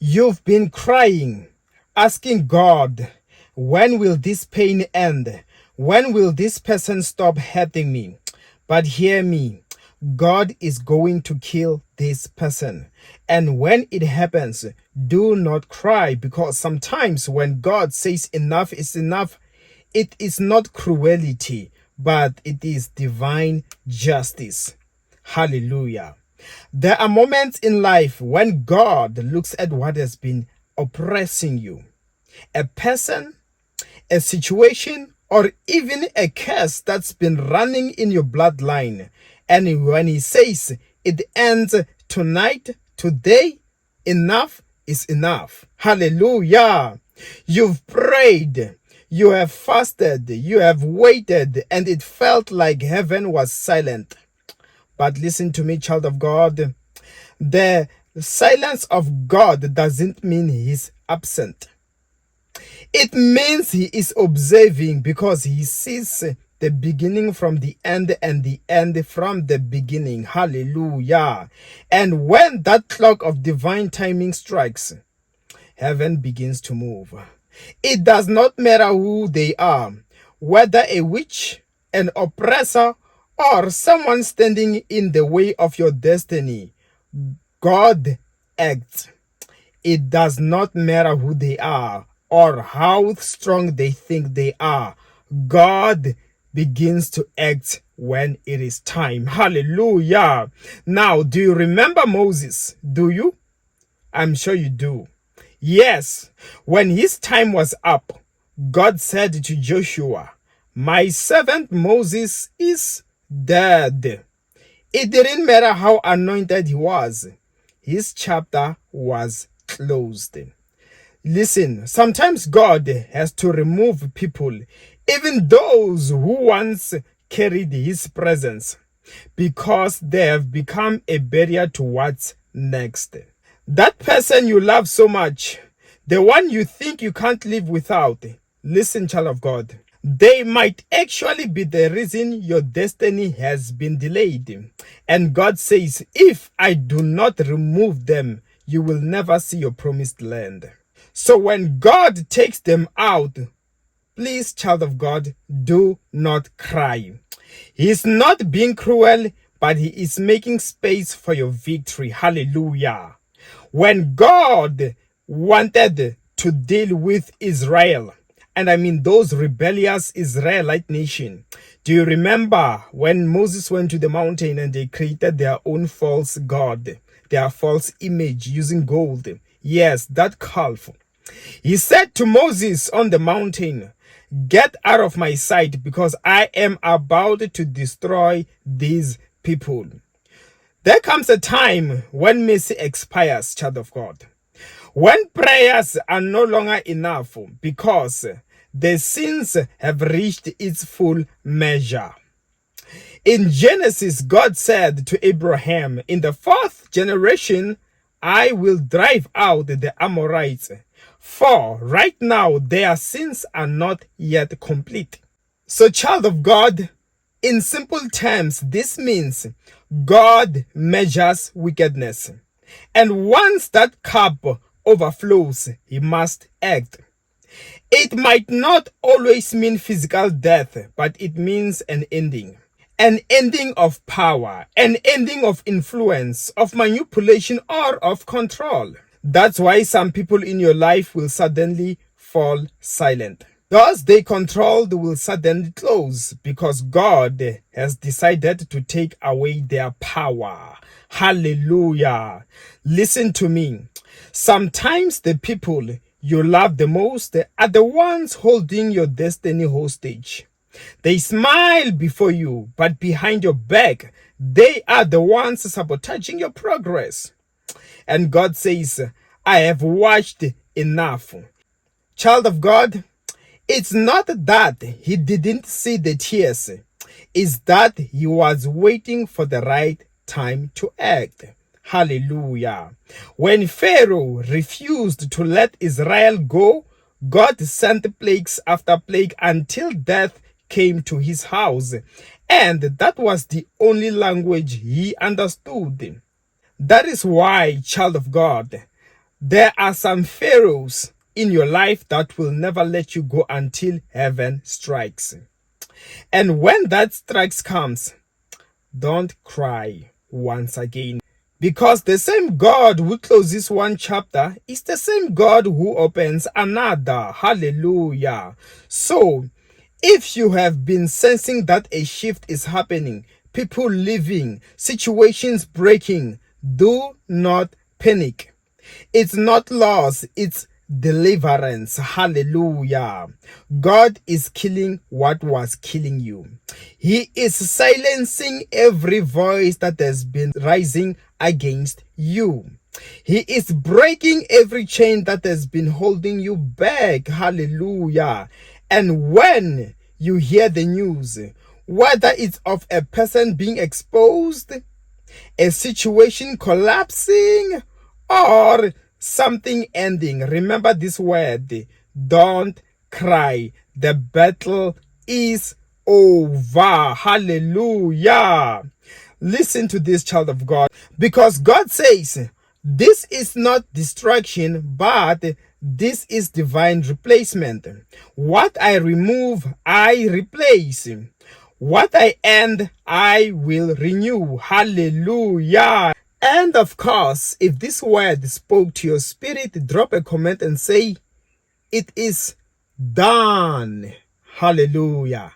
You've been crying, asking God, when will this pain end? When will this person stop hurting me? But hear me, God is going to kill this person. And when it happens, do not cry, because sometimes when God says enough is enough, it is not cruelty, but it is divine justice. Hallelujah. There are moments in life when God looks at what has been oppressing you. A person, a situation, or even a curse that's been running in your bloodline. And when He says it ends tonight, today, enough is enough. Hallelujah. You've prayed, you have fasted, you have waited, and it felt like heaven was silent. But listen to me, child of God. The silence of God doesn't mean He's absent. It means He is observing, because He sees the beginning from the end and the end from the beginning. Hallelujah. And when that clock of divine timing strikes, heaven begins to move. It does not matter who they are, whether a witch, an oppressor, or someone standing in the way of your destiny. God acts. It does not matter who they are or how strong they think they are. God begins to act when it is time. Hallelujah. Now, do you remember Moses? Do you? I'm sure you do. Yes, when his time was up, God said to Joshua, "My servant Moses is dead." It didn't matter how anointed he was. His chapter was closed. Listen, sometimes God has to remove people, even those who once carried His presence, because they have become a barrier to what's next. That person you love so much, the one you think you can't live without, listen, child of God, they might actually be the reason your destiny has been delayed. And God says, if I do not remove them, you will never see your promised land. So when God takes them out, please, child of God, do not cry. He is not being cruel, but He is making space for your victory. Hallelujah. When God wanted to deal with Israel, and I mean those rebellious Israelite nation, do you remember when Moses went to the mountain and they created their own false god, their false image using gold? Yes, that calf. He said to Moses on the mountain, "Get out of my sight, because I am about to destroy these people." There comes a time when mercy expires, child of God. When prayers are no longer enough because the sins have reached its full measure. In Genesis, God said to Abraham, "In the fourth generation, I will drive out the Amorites, for right now their sins are not yet complete." So, child of God, in simple terms, this means God measures wickedness. And once that cup overflows, He must act. It might not always mean physical death, but it means an ending. An ending of power, an ending of influence, of manipulation, or of control. That's why some people in your life will suddenly fall silent. Those they controlled will suddenly close, because God has decided to take away their power. Hallelujah. Listen to me. Sometimes the people you love the most are the ones holding your destiny hostage. They smile before you, but behind your back, they are the ones sabotaging your progress. And God says, "I have watched enough." Child of God, it's not that He didn't see the tears. It's that He was waiting for the right time to act. Hallelujah. When Pharaoh refused to let Israel go, God sent plagues after plague until death came to his house. And that was the only language he understood. That is why, child of God, There are some pharaohs in your life that will never let you go until heaven strikes. And when that strikes comes, don't cry once again. Because the same God who closes one chapter is the same God who opens another. Hallelujah. So, if you have been sensing that a shift is happening, people leaving, situations breaking, do not panic. It's not loss, it's deliverance. Hallelujah. God is killing what was killing you. He is silencing every voice that has been rising against you. He is breaking every chain that has been holding you back. Hallelujah. And when you hear the news, whether it's of a person being exposed, a situation collapsing, or something ending, remember this word: don't cry. The battle is over. Hallelujah. Listen to this, child of God, because God says this is not distraction, but this is divine replacement. What I remove, I replace. What I end, I will renew. Hallelujah. And of course, if this word spoke to your spirit, drop a comment and say, it is done. Hallelujah.